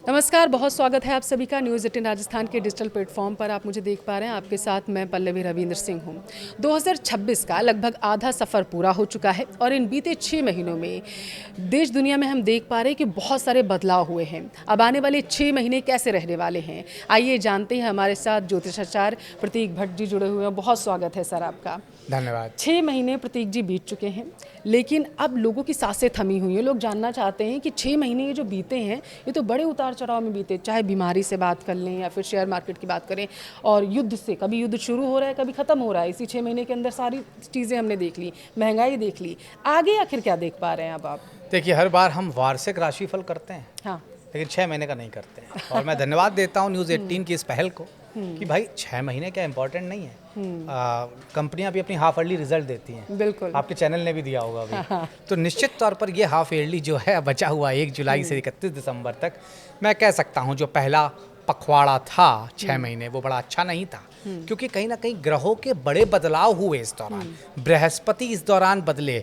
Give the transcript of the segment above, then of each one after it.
नमस्कार, बहुत स्वागत है आप सभी का न्यूज़ 18 राजस्थान के डिजिटल प्लेटफॉर्म पर। आप मुझे देख पा रहे हैं, आपके साथ मैं पल्लवी रविंद्र सिंह हूं। 2026 का लगभग आधा सफ़र पूरा हो चुका है और इन बीते 6 महीनों में देश दुनिया में हम देख पा रहे हैं कि बहुत सारे बदलाव हुए हैं। अब आने वाले 6 महीने कैसे रहने वाले हैं, आइए जानते हैं। हमारे साथ ज्योतिषाचार्य प्रतीक भट्ट जी जुड़े हुए हैं। बहुत स्वागत है सर आपका। धन्यवाद। 6 महीने प्रतीक जी बीत चुके हैं, लेकिन अब लोगों की सांसें थमी हुई हैं। लोग जानना चाहते हैं कि 6 महीने ये जो बीते हैं, ये तो बड़े उतार चढ़ाव में बीते, चाहे बीमारी से बात कर लें या फिर शेयर मार्केट की बात करें और युद्ध से। कभी युद्ध शुरू हो रहा है, कभी ख़त्म हो रहा है। इसी 6 महीने के अंदर सारी चीज़ें हमने देख ली, महंगाई देख ली। आगे आखिर क्या देख पा रहे हैं अब आप? देखिए, हर बार हम वार्षिक राशिफल करते हैं, हाँ, लेकिन 6 महीने का नहीं करते हैं। और मैं धन्यवाद देता हूँ न्यूज़ 18 की इस पहल को कि भाई 6 महीने क्या इम्पोर्टेंट नहीं है। कंपनियां भी अपनी हाफ ईयरली रिजल्ट देती हैं। बिल्कुल। आपके चैनल ने भी दिया होगा अभी। तो निश्चित तौर पर ये हाफ ईयरली जो है बचा हुआ 1 जुलाई से 31 दिसंबर तक, मैं कह सकता हूँ जो पहला पखवाड़ा था 6 महीने, वो बड़ा अच्छा नहीं था। क्योंकि कहीं ना कहीं ग्रहों के बड़े बदलाव हुए इस दौरान। बृहस्पति इस दौरान बदले,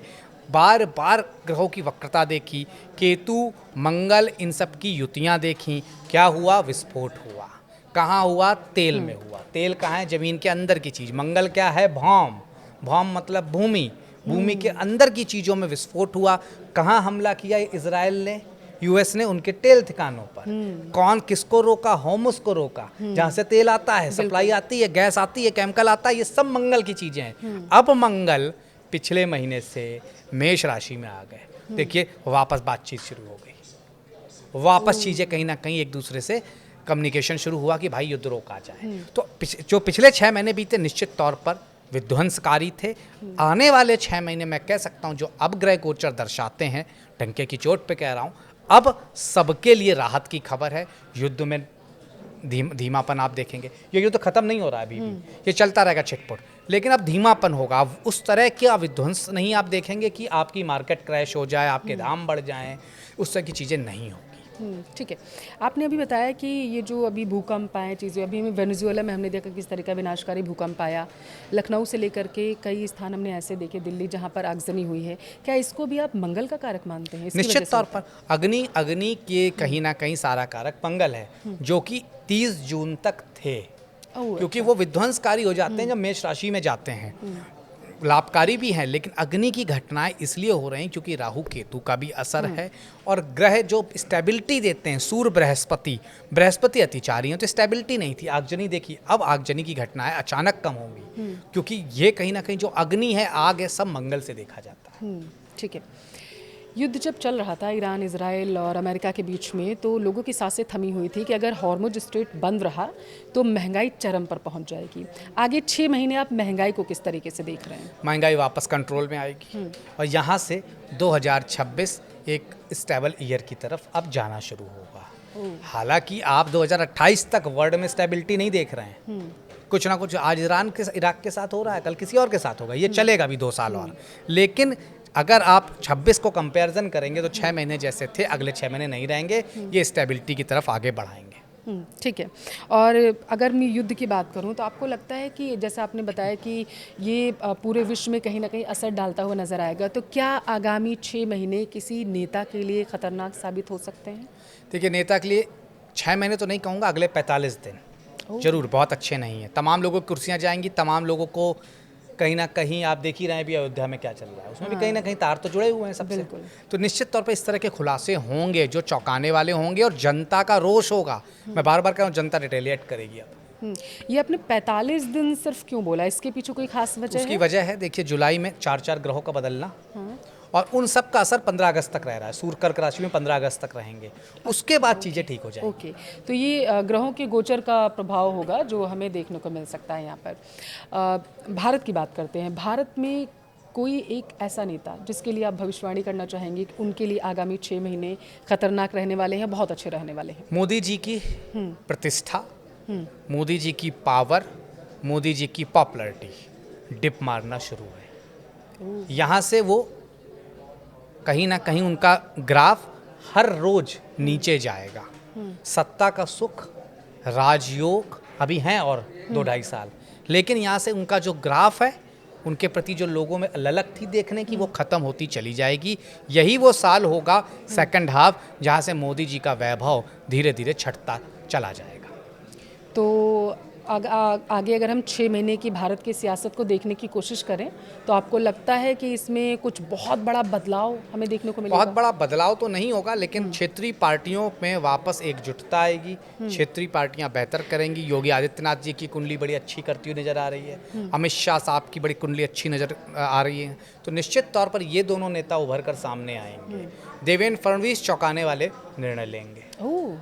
बार बार ग्रहों की वक्रता देखी, केतु मंगल इन सब की युतियाँ देखी। क्या हुआ? विस्फोट हुआ। कहाँ हुआ? तेल में हुआ। तेल कहाँ है? जमीन के अंदर की चीज़। मंगल क्या है? भौम। भौम मतलब भूमि। भूमि के अंदर की चीज़ों में विस्फोट हुआ। कहाँ हमला किया इजराइल ने? यूएस ने उनके तेल ठिकानों पर। कौन किसको रोका? होमस को रोका, जहाँ से तेल आता है, सप्लाई आती है, गैस आती है, केमिकल आता है, ये सब मंगल की चीज़ें हैं। अब मंगल पिछले महीने से मेष राशि में आ गए। देखिए, वापस बातचीत शुरू हो गई। वापस चीज़ें कहीं ना कहीं एक दूसरे से कम्युनिकेशन शुरू हुआ कि भाई युद्ध रोका जाए। तो जो पिछले 6 महीने बीते, निश्चित तौर पर विध्वंसकारी थे। आने वाले 6 महीने मैं कह सकता हूँ जो अब ग्रह गोचर दर्शाते हैं, डंके की चोट पे कह रहा हूँ, अब सबके लिए राहत की खबर है। युद्ध में धीमापन आप देखेंगे। ये युद्ध खत्म नहीं हो रहा है अभी भी, ये चलता रहेगा छिटपुट, लेकिन अब धीमापन होगा। अब उस तरह का विध्वंस नहीं आप देखेंगे कि आपकी मार्केट क्रैश हो जाए, आपके दाम बढ़ जाएं, उस तरह की चीज़ें नहीं होगी। ठीक है। आपने अभी बताया कि ये जो अभी भूकंप आए, चीज़ें अभी हमें वेनेजुएला में हमने देखा किस तरह का विनाशकारी भूकंप आया। लखनऊ से लेकर के कई स्थान हमने ऐसे देखे, दिल्ली जहाँ पर आगजनी हुई है। क्या इसको भी आप मंगल का कारक मानते हैं? निश्चित तौर पर अग्नि के कहीं ना कहीं सारा कारक मंगल है, जो कि 30 जून तक थे। क्योंकि वो विध्वंसकारी हो जाते हैं जब मेष राशि में जाते हैं। लाभकारी भी हैं, लेकिन अग्नि की घटनाएं इसलिए हो रही हैं क्योंकि राहु केतु का भी असर है। और ग्रह जो स्टेबिलिटी देते हैं, सूर्य बृहस्पति अतिचारी हैं, तो स्टेबिलिटी नहीं थी। आगजनी देखी, अब आगजनी की घटनाएं अचानक कम होंगी, क्योंकि ये कहीं ना कहीं जो अग्नि है, आग है, सब मंगल से देखा जाता है। ठीक है। युद्ध जब चल रहा था ईरान, इजराइल और अमेरिका के बीच में, तो लोगों की सांसें थमी हुई थी कि अगर हॉर्मुज स्ट्रेट बंद रहा तो महंगाई चरम पर पहुंच जाएगी। आगे 6 महीने आप महंगाई को किस तरीके से देख रहे हैं? महंगाई वापस कंट्रोल में आएगी और यहाँ से 2026 एक स्टेबल ईयर की तरफ अब जाना शुरू होगा। हालांकि आप 2028 तक वर्ल्ड में स्टेबिलिटी नहीं देख रहे हैं। कुछ ना कुछ आज इराक के साथ हो रहा है, कल किसी और के साथ होगा। ये चलेगा भी 2 साल और। लेकिन अगर आप 26 को कंपैरिजन करेंगे तो 6 महीने जैसे थे, अगले 6 महीने नहीं रहेंगे। ये स्टेबिलिटी की तरफ आगे बढ़ाएंगे। ठीक है। और अगर मैं युद्ध की बात करूं तो आपको लगता है कि जैसे आपने बताया कि ये पूरे विश्व में कहीं ना कहीं असर डालता हुआ नजर आएगा, तो क्या आगामी 6 महीने किसी नेता के लिए खतरनाक साबित हो सकते हैं? देखिए, नेता के लिए 6 महीने तो नहीं कहूँगा, अगले 45 दिन जरूर बहुत अच्छे नहीं है। तमाम लोगों की कुर्सियाँ जाएंगी, तमाम लोगों को कहीं ना कहीं आप देख ही रहे हैं भी अयोध्या में क्या चल रहा है, उसमें भी कहीं ना कहीं तार तो जुड़े हुए हैं सबसे। तो निश्चित तौर पर इस तरह के खुलासे होंगे जो चौंकाने वाले होंगे और जनता का रोष होगा। मैं बार बार कह रहा हूँ, जनता रिटेलिएट करेगी अब। ये आपने 45 दिन सिर्फ क्यों बोला? इसके पीछे कोई खास वजह है? उसकी वजह है, देखिए, जुलाई में 4 ग्रहों का बदलना और उन सब का असर 15 अगस्त तक रह रहा है। सूर्य कर्क राशि में 15 अगस्त तक रहेंगे, उसके बाद चीज़ें ठीक हो जाएंगी। ओके, तो ये ग्रहों के गोचर का प्रभाव होगा जो हमें देखने को मिल सकता है यहाँ पर। भारत की बात करते हैं। भारत में कोई एक ऐसा नेता जिसके लिए आप भविष्यवाणी करना चाहेंगे कि उनके लिए आगामी 6 महीने खतरनाक रहने वाले हैं, बहुत अच्छे रहने वाले हैं? मोदी जी की प्रतिष्ठा, मोदी जी की पावर, मोदी जी की पॉपुलैरिटी डिप मारना शुरू है। यहाँ से वो कहीं ना कहीं उनका ग्राफ हर रोज नीचे जाएगा। सत्ता का सुख, राजयोग अभी हैं और 2-2.5 साल, लेकिन यहाँ से उनका जो ग्राफ है उनके प्रति जो लोगों में ललक थी देखने की वो ख़त्म होती चली जाएगी। यही वो साल होगा सेकंड हाफ जहाँ से मोदी जी का वैभव धीरे धीरे छटता चला जाएगा। तो आगे अगर हम 6 महीने की भारत की सियासत को देखने की कोशिश करें तो आपको लगता है कि इसमें कुछ बहुत बड़ा बदलाव हमें देखने को मिलेगा? बहुत बड़ा बदलाव तो नहीं होगा, लेकिन क्षेत्रीय पार्टियों में वापस एकजुटता आएगी। क्षेत्रीय पार्टियां बेहतर करेंगी। योगी आदित्यनाथ जी की कुंडली बड़ी अच्छी करती हुई नजर आ रही है। अमित शाह साहब की बड़ी कुंडली अच्छी नजर आ रही है। तो निश्चित तौर पर ये दोनों नेता उभर कर सामने आएंगे। देवेंद्र फडणवीस चौंकाने वाले निर्णय लेंगे। ओह,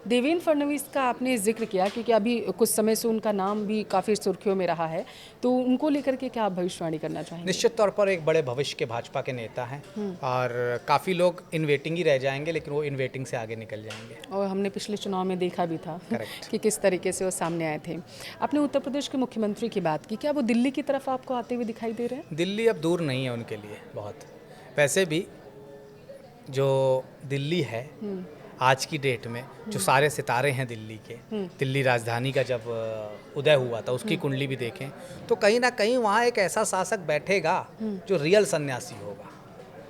देवेंद्र फडणवीस का आपने जिक्र किया क्योंकि अभी कुछ समय से उनका नाम भी काफ़ी सुर्खियों में रहा है, तो उनको लेकर के क्या आप भविष्यवाणी करना चाहेंगे? निश्चित तौर पर एक बड़े भविष्य के भाजपा के नेता हैं और काफ़ी लोग इन वेटिंग ही रह जाएंगे, लेकिन वो इन वेटिंग से आगे निकल जाएंगे। और हमने पिछले चुनाव में देखा भी था Correct. कि किस तरीके से वो सामने आए थे। आपने उत्तर प्रदेश के मुख्यमंत्री की बात की, क्या वो दिल्ली की तरफ आपको आते हुए दिखाई दे रहे हैं? दिल्ली अब दूर नहीं है उनके लिए बहुत। वैसे भी जो दिल्ली है आज की डेट में, जो सारे सितारे हैं दिल्ली के, दिल्ली राजधानी का जब उदय हुआ था उसकी कुंडली भी देखें तो कहीं ना कहीं वहाँ एक ऐसा शासक बैठेगा जो रियल सन्यासी होगा,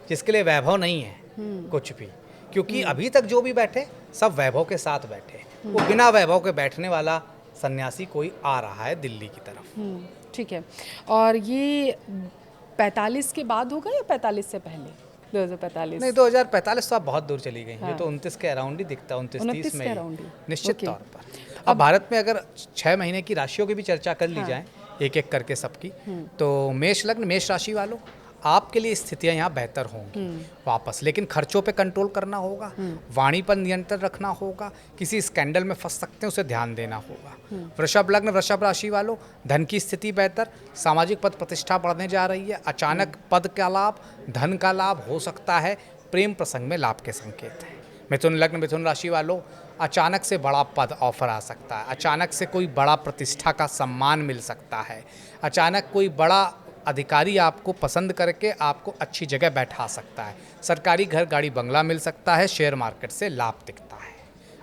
जिसके लिए वैभव नहीं है कुछ भी। क्योंकि अभी तक जो भी बैठे सब वैभव के साथ बैठे, वो बिना वैभव के बैठने वाला सन्यासी कोई आ रहा है दिल्ली की तरफ। ठीक है। और ये 45 के बाद होगा या 45 से पहले? 2045? नहीं, 2045 तो आप बहुत दूर चली गई। ये तो 29 के अराउंड ही दिखता है, 29-30 में ही। अराउंड ही। निश्चित ओके। तौर पर अब भारत में अगर 6 महीने की राशियों की भी चर्चा कर ली जाए एक एक करके सबकी, तो मेष लग्न मेष राशि वालों, आपके लिए स्थितियां यहाँ बेहतर होंगी वापस, लेकिन खर्चों पे कंट्रोल करना होगा, वाणी पर नियंत्रण रखना होगा, किसी स्कैंडल में फंस सकते हैं उसे ध्यान देना होगा। वृषभ लग्न वृषभ राशि वालों, धन की स्थिति बेहतर, सामाजिक पद प्रतिष्ठा बढ़ने जा रही है, अचानक पद का लाभ, धन का लाभ हो सकता है, प्रेम प्रसंग में लाभ के संकेत हैं। मिथुन लग्न मिथुन राशि वालों, अचानक से बड़ा पद ऑफर आ सकता है, अचानक से कोई बड़ा प्रतिष्ठा का सम्मान मिल सकता है, अचानक कोई बड़ा अधिकारी आपको पसंद करके आपको अच्छी जगह बैठा सकता है, सरकारी घर गाड़ी बंगला मिल सकता है, शेयर मार्केट से लाभ दिखता है।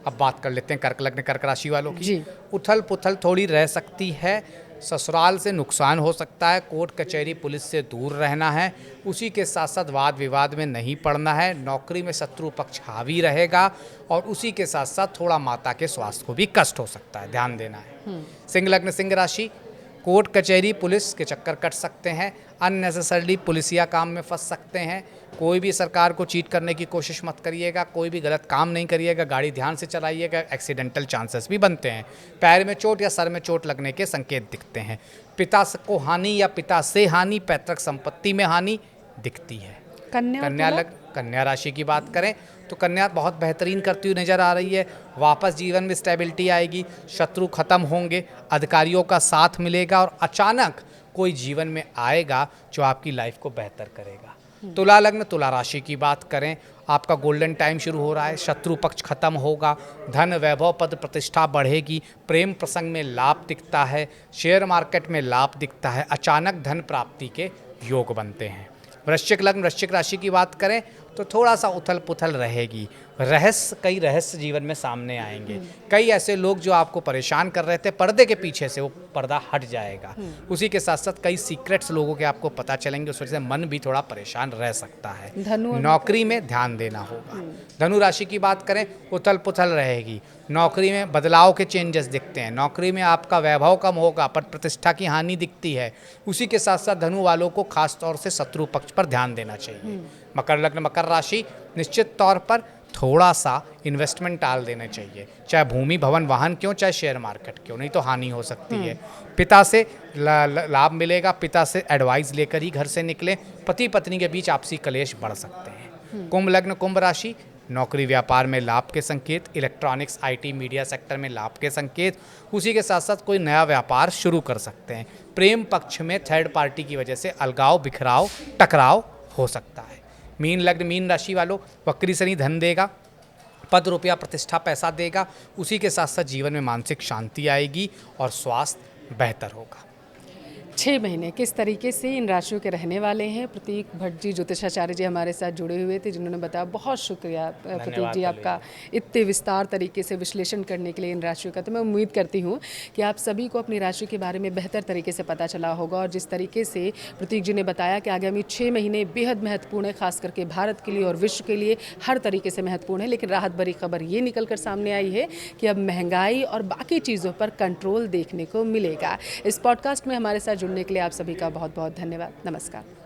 अब बात कर लेते हैं कर्क लग्न कर्क राशि वालों की। जी। उथल पुथल थोड़ी रह सकती है, ससुराल से नुकसान हो सकता है, कोर्ट कचहरी पुलिस से दूर रहना है, उसी के साथ साथ वाद विवाद में नहीं पड़ना है, नौकरी में शत्रु पक्ष हावी रहेगा और उसी के साथ साथ थोड़ा माता के स्वास्थ्य को भी कष्ट हो सकता है, ध्यान देना है। सिंह लग्न सिंह राशि, कोर्ट कचहरी पुलिस के चक्कर कट सकते हैं, अननेसेसरली पुलिसिया काम में फंस सकते हैं, कोई भी सरकार को चीट करने की कोशिश मत करिएगा, कोई भी गलत काम नहीं करिएगा, गाड़ी ध्यान से चलाइएगा, एक्सीडेंटल चांसेस भी बनते हैं, पैर में चोट या सर में चोट लगने के संकेत दिखते हैं, पिता को हानि या पिता से हानि, पैतृक संपत्ति में हानि दिखती है। कन्या राशि की बात करें तो कन्या बहुत बेहतरीन करती हुई नजर आ रही है, वापस जीवन में स्टेबिलिटी आएगी, शत्रु खत्म होंगे, अधिकारियों का साथ मिलेगा और अचानक कोई जीवन में आएगा जो आपकी लाइफ को बेहतर करेगा। तुला लग्न तुला राशि की बात करें, आपका गोल्डन टाइम शुरू हो रहा है, शत्रु पक्ष खत्म होगा, धन वैभव पद प्रतिष्ठा बढ़ेगी, प्रेम प्रसंग में लाभ दिखता है, शेयर मार्केट में लाभ दिखता है, अचानक धन प्राप्ति के योग बनते हैं। वृश्चिक लग्न वृश्चिक राशि की बात करें तो थोड़ा सा उथल पुथल रहेगी, कई रहस्य जीवन में सामने आएंगे, कई ऐसे लोग जो आपको परेशान कर रहे थे पर्दे के पीछे से वो पर्दा हट जाएगा, उसी के साथ साथ कई सीक्रेट्स लोगों के आपको पता चलेंगे, उस वजह से मन भी थोड़ा परेशान रह सकता है। नौकरी में ध्यान देना होगा। धनु राशि की बात करें उथल पुथल रहेगी, नौकरी में बदलाव के चेंजेस दिखते हैं, नौकरी में आपका वैभव कम होगा, पद प्रतिष्ठा की हानि दिखती है, उसी के साथ साथ धनु वालों को खास तौर से शत्रु पक्ष पर ध्यान देना चाहिए। मकर लग्न मकर राशि, निश्चित तौर पर थोड़ा सा इन्वेस्टमेंट टाल देना चाहिए, चाहे भूमि भवन वाहन क्यों, चाहे शेयर मार्केट क्यों, नहीं तो हानि हो सकती है। पिता से लाभ मिलेगा, पिता से एडवाइस लेकर ही घर से निकले, पति पत्नी के बीच आपसी कलेश बढ़ सकते हैं। कुंभ लग्न कुंभ राशि, नौकरी व्यापार में लाभ के संकेत, इलेक्ट्रॉनिक्स आईटी मीडिया सेक्टर में लाभ के संकेत, उसी के साथ साथ कोई नया व्यापार शुरू कर सकते हैं। प्रेम पक्ष में थर्ड पार्टी की वजह से अलगाव बिखराव टकराव हो सकता है। मीन लग्न मीन राशि वालों, वक्री शनि धन देगा, पद रुपया प्रतिष्ठा पैसा देगा, उसी के साथ साथ जीवन में मानसिक शांति आएगी और स्वास्थ्य बेहतर होगा। 6 महीने किस तरीके से इन राशियों के रहने वाले हैं। प्रतीक भट्ट जी ज्योतिषाचार्य जी हमारे साथ जुड़े हुए थे, जिन्होंने बताया। बहुत शुक्रिया प्रतीक जी आपका इतने विस्तार तरीके से विश्लेषण करने के लिए इन राशियों का। तो मैं उम्मीद करती हूँ कि आप सभी को अपनी राशि के बारे में बेहतर तरीके से पता चला होगा, और जिस तरीके से प्रतीक जी ने बताया कि आगामी 6 महीने बेहद महत्वपूर्ण है, खास करके भारत के लिए और विश्व के लिए हर तरीके से महत्वपूर्ण है। लेकिन राहत भरी खबर ये निकल कर सामने आई है कि अब महंगाई और बाकी चीज़ों पर कंट्रोल देखने को मिलेगा। इस पॉडकास्ट में हमारे साथ जुड़ने के लिए आप सभी का बहुत बहुत धन्यवाद। नमस्कार।